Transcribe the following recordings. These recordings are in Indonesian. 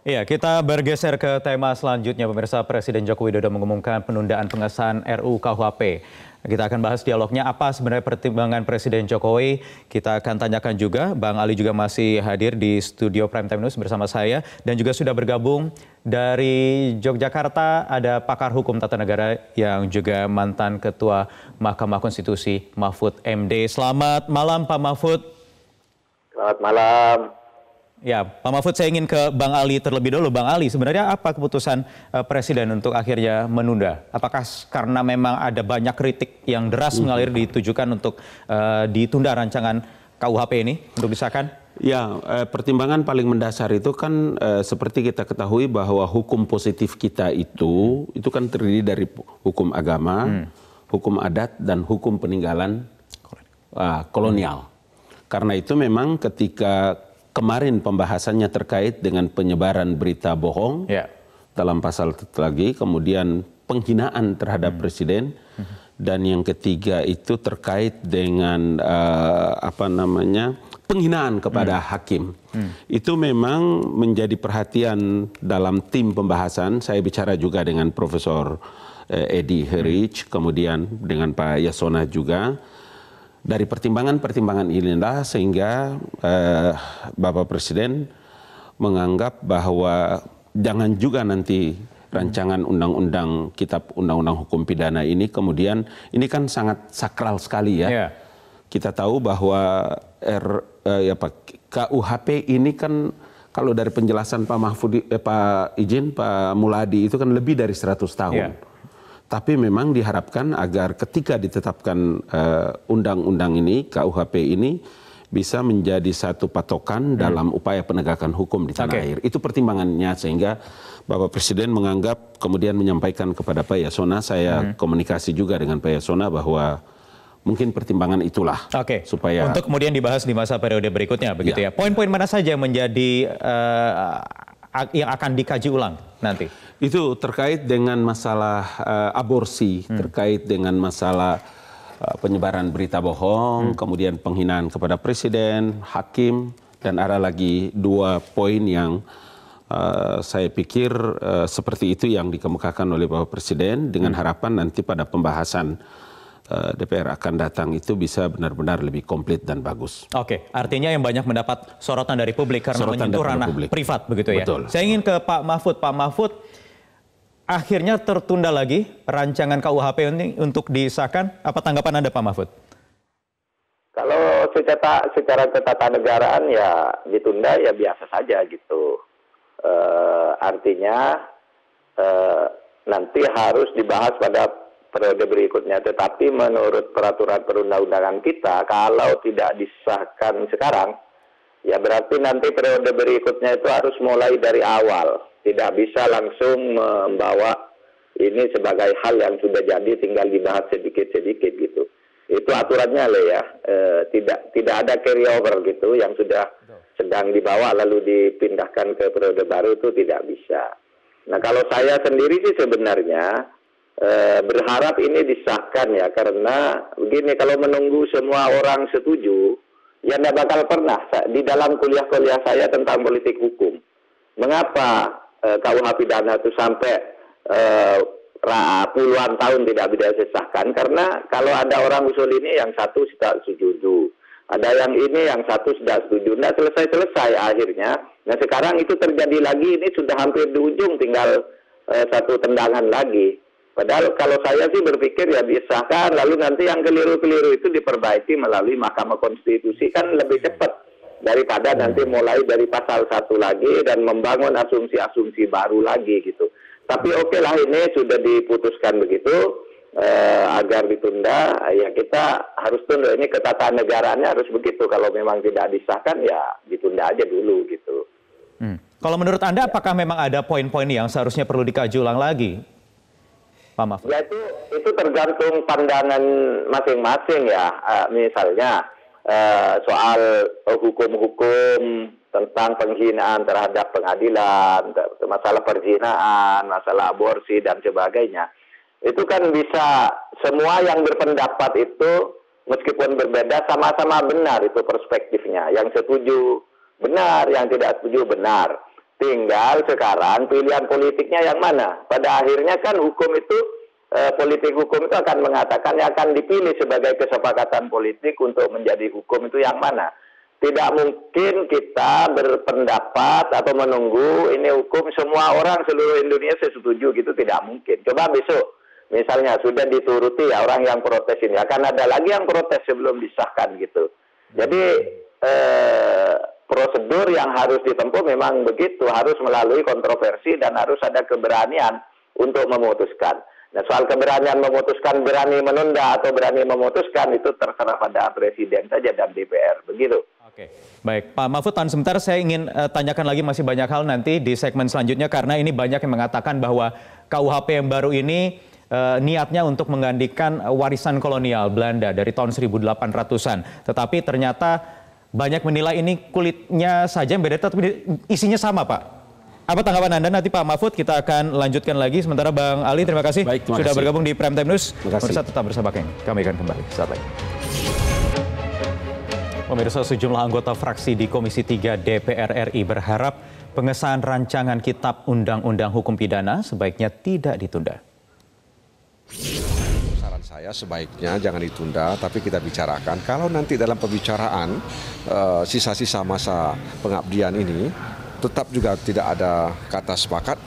Iya, kita bergeser ke tema selanjutnya. Pemirsa, Presiden Joko Widodo mengumumkan penundaan pengesahan RUU KUHP. Kita akan bahas dialognya apa sebenarnya pertimbangan Presiden Jokowi. Kita akan tanyakan juga, Bang Ali juga masih hadir di studio Prime Time News bersama saya. Dan juga sudah bergabung dari Yogyakarta, ada pakar hukum tata negara yang juga mantan Ketua Mahkamah Konstitusi, Mahfud MD. Selamat malam, Pak Mahfud. Selamat malam. Ya, Pak Mahfud, saya ingin ke Bang Ali terlebih dulu. Bang Ali, sebenarnya apa keputusan Presiden untuk akhirnya menunda? Apakah karena memang ada banyak kritik yang deras mengalir ditujukan untuk ditunda rancangan KUHP ini untuk disahkan? Ya, pertimbangan paling mendasar itu kan seperti kita ketahui bahwa hukum positif kita itu kan terdiri dari hukum agama, hukum adat, dan hukum peninggalan kolonial. Karena itu memang ketika kemarin pembahasannya terkait dengan penyebaran berita bohong dalam pasal lagi, kemudian penghinaan terhadap presiden, dan yang ketiga itu terkait dengan penghinaan kepada hakim. Itu memang menjadi perhatian dalam tim pembahasan. Saya bicara juga dengan Profesor Edi Herich, kemudian dengan Pak Yasona juga. Dari pertimbangan-pertimbangan inilah sehingga Bapak Presiden menganggap bahwa jangan juga nanti rancangan undang-undang kitab undang-undang hukum pidana ini kemudian ini kan sangat sakral sekali ya. Kita tahu bahwa KUHP ini kan kalau dari penjelasan Pak Muladi itu kan lebih dari 100 tahun. Tapi memang diharapkan agar ketika ditetapkan undang-undang ini, KUHP ini, bisa menjadi satu patokan dalam upaya penegakan hukum di tanah air. Itu pertimbangannya sehingga Bapak Presiden menganggap, kemudian menyampaikan kepada Pak Yasona, saya komunikasi juga dengan Pak Yasona bahwa mungkin pertimbangan itulah. Supaya untuk kemudian dibahas di masa periode berikutnya, begitu ya. Poin-poin mana saja yang menjadi yang akan dikaji ulang nanti? Itu terkait dengan masalah aborsi, terkait dengan masalah penyebaran berita bohong, kemudian penghinaan kepada presiden, hakim, dan ada lagi 2 poin yang saya pikir seperti itu yang dikemukakan oleh Bapak Presiden dengan harapan nanti pada pembahasan DPR akan datang itu bisa benar-benar lebih komplit dan bagus. Oke, artinya yang banyak mendapat sorotan dari publik karena menyentuh ranah privat, begitu ya? Betul. Saya ingin ke Pak Mahfud. Pak Mahfud, akhirnya tertunda lagi rancangan KUHP ini untuk disahkan. Apa tanggapan Anda, Pak Mahfud? Kalau secara ketatanegaraan ya ditunda ya biasa saja gitu. Artinya nanti harus dibahas pada periode berikutnya. Tetapi menurut peraturan perundang-undangan kita, kalau tidak disahkan sekarang, ya berarti nanti periode berikutnya itu harus mulai dari awal. Tidak bisa langsung membawa ini sebagai hal yang sudah jadi tinggal dibahas sedikit-sedikit gitu. Itu aturannya loh ya. Tidak ada carry over gitu yang sudah sedang dibawa lalu dipindahkan ke periode baru, itu tidak bisa. Nah kalau saya sendiri sih sebenarnya berharap ini disahkan ya, karena begini, kalau menunggu semua orang setuju, ya tidak bakal pernah. Di dalam kuliah-kuliah saya tentang politik hukum, mengapa KUH pidana itu sampai puluhan tahun tidak bisa disahkan? Karena kalau ada orang usul ini, yang satu tidak setuju, ada yang ini, yang satu tidak setuju, nah selesai-selesai akhirnya. Nah sekarang itu terjadi lagi, ini sudah hampir di ujung, tinggal satu tendangan lagi. Padahal kalau saya sih berpikir ya disahkan, lalu nanti yang keliru-keliru itu diperbaiki melalui Mahkamah Konstitusi, kan lebih cepat daripada nanti mulai dari pasal 1 lagi dan membangun asumsi-asumsi baru lagi gitu. Tapi oke lah, ini sudah diputuskan begitu agar ditunda, ya kita harus tunda. Ini ketatanegaraannya harus begitu. Kalau memang tidak disahkan ya ditunda aja dulu gitu. Kalau menurut Anda apakah memang ada poin-poin yang seharusnya perlu dikaji ulang lagi, Pak Mahfud? Ya itu tergantung pandangan masing-masing ya. Misalnya soal hukum-hukum tentang penghinaan terhadap pengadilan, masalah perzinahan, masalah aborsi dan sebagainya. Itu kan bisa semua yang berpendapat itu meskipun berbeda sama-sama benar itu perspektifnya. Yang setuju benar, yang tidak setuju benar. Tinggal sekarang pilihan politiknya yang mana. Pada akhirnya kan hukum itu, politik hukum itu akan mengatakan yang akan dipilih sebagai kesepakatan politik untuk menjadi hukum itu yang mana. Tidak mungkin kita berpendapat atau menunggu ini hukum semua orang seluruh Indonesia setuju gitu, tidak mungkin. Coba besok misalnya sudah dituruti ya orang yang protes ini, akan ada lagi yang protes sebelum disahkan gitu. Jadi prosedur yang harus ditempuh memang begitu, harus melalui kontroversi dan harus ada keberanian untuk memutuskan. Nah, soal keberanian memutuskan, berani menunda atau berani memutuskan itu terserah pada Presiden saja dan DPR, begitu. Oke, baik Pak Mahfud, tahan sebentar, saya ingin tanyakan lagi masih banyak hal nanti di segmen selanjutnya karena ini banyak yang mengatakan bahwa KUHP yang baru ini niatnya untuk menggantikan warisan kolonial Belanda dari tahun 1800-an. Tetapi ternyata banyak menilai ini kulitnya saja yang beda, tapi isinya sama, Pak. Apa tanggapan Anda nanti Pak Mahfud? Kita akan lanjutkan lagi. Sementara Bang Ali, terima kasih sudah bergabung di Prime Time News. Pemirsa tetap bersama kami akan kembali saat lagi. Pemirsa, sejumlah anggota fraksi di Komisi 3 DPR RI berharap pengesahan rancangan Kitab Undang-Undang Hukum Pidana sebaiknya tidak ditunda. Saran saya sebaiknya jangan ditunda, tapi kita bicarakan. Kalau nanti dalam pembicaraan sisa-sisa masa pengabdian ini tetap juga tidak ada kata sepakat,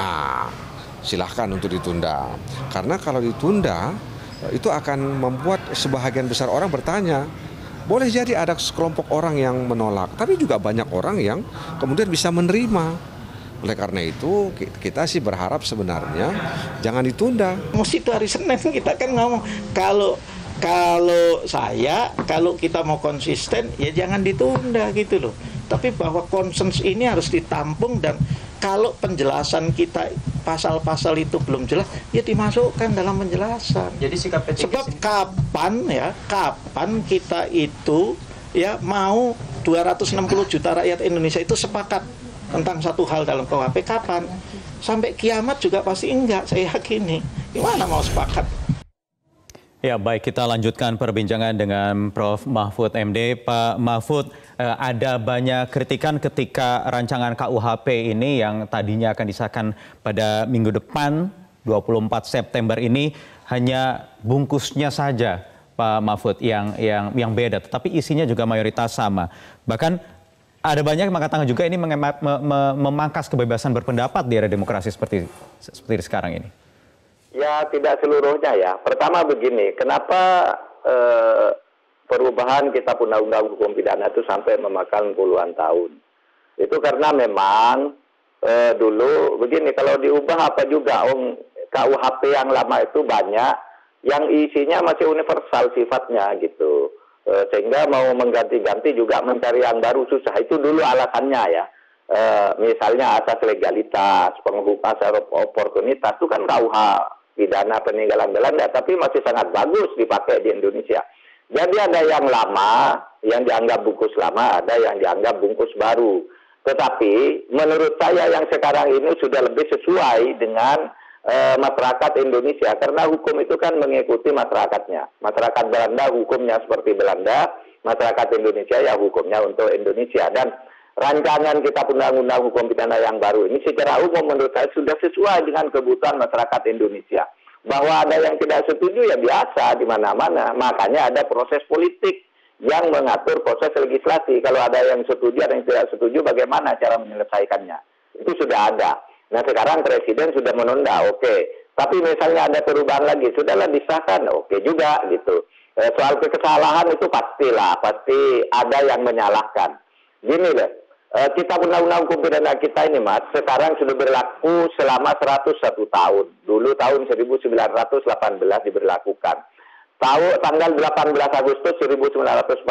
silahkan untuk ditunda. Karena kalau ditunda, itu akan membuat sebahagian besar orang bertanya. Boleh jadi ada sekelompok orang yang menolak, tapi juga banyak orang yang kemudian bisa menerima. Oleh karena itu, kita sih berharap sebenarnya jangan ditunda. Mesti itu hari Senin kita kan ngomong, kalau kita mau konsisten, ya jangan ditunda gitu loh. Tapi bahwa konsens ini harus ditampung dan kalau penjelasan kita pasal-pasal itu belum jelas, ya dimasukkan dalam penjelasan. Jadi sikap P3 sebab kapan kita itu ya mau 260 juta rakyat Indonesia itu sepakat tentang satu hal dalam KUHP, kapan? Sampai kiamat juga pasti enggak, saya yakini. Gimana mau sepakat? Ya, baik, kita lanjutkan perbincangan dengan Prof. Mahfud MD. Pak Mahfud, ada banyak kritikan ketika rancangan KUHP ini yang tadinya akan disahkan pada minggu depan, 24 September ini, hanya bungkusnya saja, Pak Mahfud, yang beda. Tetapi isinya juga mayoritas sama. Bahkan ada banyak yang mengatakan juga ini memangkas kebebasan berpendapat di era demokrasi seperti sekarang ini. Ya, tidak seluruhnya ya. Pertama begini, kenapa perubahan Kitab Undang-Undang Hukum Pidana itu sampai memakan puluhan tahun? Itu karena memang dulu begini, kalau diubah apa juga, KUHP yang lama itu banyak, yang isinya masih universal sifatnya gitu. Sehingga mau mengganti-ganti juga mencari yang baru susah. Itu dulu alasannya ya. Misalnya asas legalitas, asas oportunitas, itu kan KUH pidana peninggalan Belanda, tapi masih sangat bagus dipakai di Indonesia. Jadi ada yang lama, yang dianggap bungkus lama, ada yang dianggap bungkus baru. Tetapi menurut saya yang sekarang ini sudah lebih sesuai dengan masyarakat Indonesia, karena hukum itu kan mengikuti masyarakatnya. Masyarakat Belanda hukumnya seperti Belanda, masyarakat Indonesia ya hukumnya untuk Indonesia. Dan rancangan Kitab Undang-Undang Hukum Pidana yang baru ini secara umum menurut saya sudah sesuai dengan kebutuhan masyarakat Indonesia. Bahwa ada yang tidak setuju ya biasa di mana-mana. Makanya ada proses politik yang mengatur proses legislasi. Kalau ada yang setuju, ada yang tidak setuju, bagaimana cara menyelesaikannya. Itu sudah ada. Nah sekarang Presiden sudah menunda, oke. Tapi misalnya ada perubahan lagi, sudahlah disahkan, oke juga gitu. Soal kesalahan itu pastilah, pasti ada yang menyalahkan. Gini deh. Kitab Undang-Undang Hukum Pidana kita ini, Mas, sekarang sudah berlaku selama 101 tahun. Dulu tahun 1918 diberlakukan. Tanggal 18 Agustus 1945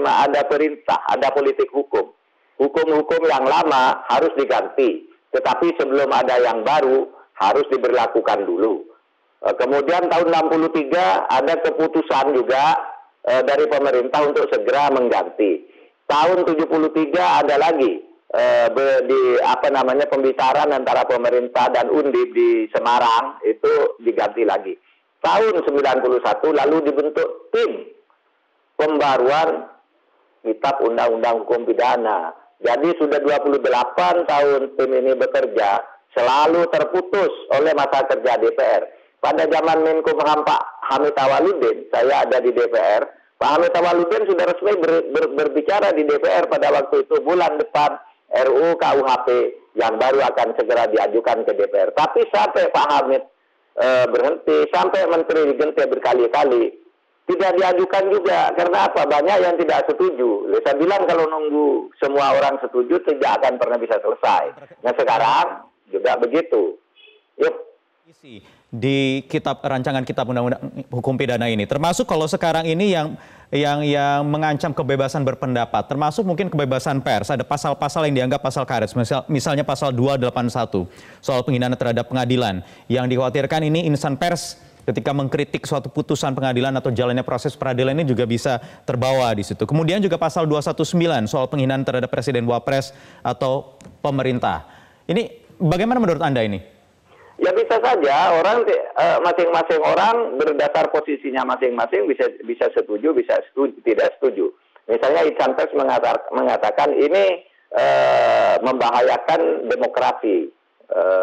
ada perintah, ada politik hukum. Hukum-hukum yang lama harus diganti. Tetapi sebelum ada yang baru, harus diberlakukan dulu. Kemudian tahun 63 ada keputusan juga dari pemerintah untuk segera mengganti. Tahun 73 ada lagi pembicaraan antara pemerintah dan Undip di Semarang itu diganti lagi. Tahun 91 lalu dibentuk tim pembaruan Kitab Undang-Undang Hukum Pidana. Jadi sudah 28 tahun tim ini bekerja, selalu terputus oleh masa kerja DPR. Pada zaman Menkumham Pak Hamid Awaludin, saya ada di DPR, Pak Hamid Awaludin sudah resmi berbicara di DPR pada waktu itu, bulan depan RUU KUHP yang baru akan segera diajukan ke DPR. Tapi sampai Pak Hamid berhenti, sampai Menteri diganti berkali-kali, tidak diajukan juga. Karena apa? Banyak yang tidak setuju. Saya bilang kalau nunggu semua orang setuju tidak akan pernah bisa selesai. Nah sekarang juga begitu. Yuk. Di rancangan kitab undang-undang hukum pidana ini, termasuk kalau sekarang ini yang mengancam kebebasan berpendapat, termasuk mungkin kebebasan pers, ada pasal-pasal yang dianggap pasal karet, misalnya pasal 281 soal penghinaan terhadap pengadilan, yang dikhawatirkan ini insan pers ketika mengkritik suatu putusan pengadilan atau jalannya proses peradilan ini juga bisa terbawa di situ. Kemudian juga pasal 219 soal penghinaan terhadap Presiden, Wapres atau pemerintah. Ini bagaimana menurut Anda ini? Ya bisa saja orang masing-masing orang berdasar posisinya masing-masing bisa setuju, tidak setuju. Misalnya insan pers mengatakan ini membahayakan demokrasi,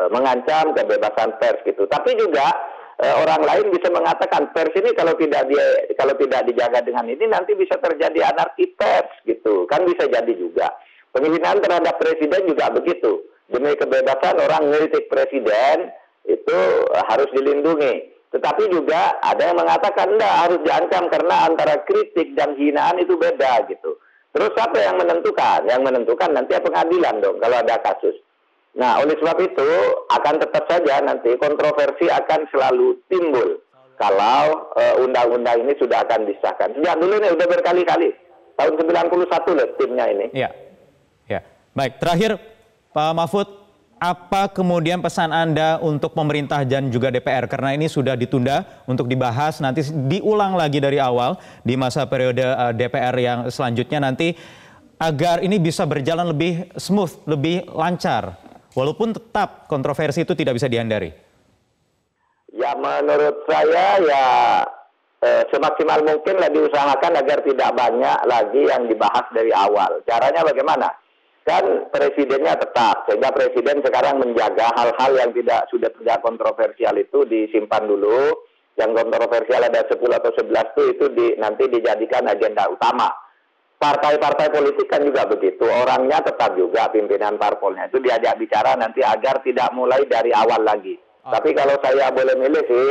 mengancam kebebasan pers gitu. Tapi juga orang lain bisa mengatakan pers ini kalau tidak dijaga dengan ini nanti bisa terjadi anarki pers gitu. Kan bisa jadi juga. Penghinaan terhadap presiden juga begitu. Demi kebebasan orang mengkritik presiden itu harus dilindungi. Tetapi juga ada yang mengatakan enggak, harus diancam karena antara kritik dan hinaan itu beda gitu. Terus siapa yang menentukan? Yang menentukan nanti pengadilan dong kalau ada kasus. Nah, oleh sebab itu akan tetap saja nanti kontroversi akan selalu timbul kalau undang-undang ini sudah akan disahkan. Sejak dulu ini udah berkali-kali. Tahun 91 loh timnya ini. Ya. Baik, terakhir Pak Mahfud, apa kemudian pesan Anda untuk pemerintah dan juga DPR? Karena ini sudah ditunda untuk dibahas, nanti diulang lagi dari awal di masa periode DPR yang selanjutnya nanti, agar ini bisa berjalan lebih smooth, lebih lancar. Walaupun tetap kontroversi itu tidak bisa dihindari. Ya menurut saya ya semaksimal mungkin lah diusahakan agar tidak banyak lagi yang dibahas dari awal. Caranya bagaimana? Kan presidennya tetap, sehingga presiden sekarang menjaga hal-hal yang sudah tidak kontroversial itu disimpan dulu. Yang kontroversial ada 10 atau 11 itu nanti dijadikan agenda utama. Partai-partai politik kan juga begitu, orangnya tetap juga pimpinan parpolnya itu diajak bicara nanti agar tidak mulai dari awal lagi. Tapi kalau saya boleh milih sih,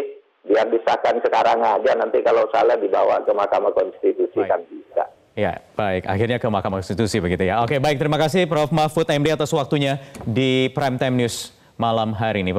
biar disahkan sekarang aja, nanti kalau salah dibawa ke Mahkamah Konstitusi kan bisa. Ya, baik. Akhirnya ke Mahkamah Konstitusi begitu ya. Oke, baik. Terima kasih Prof. Mahfud MD atas waktunya di Prime Time News malam hari ini.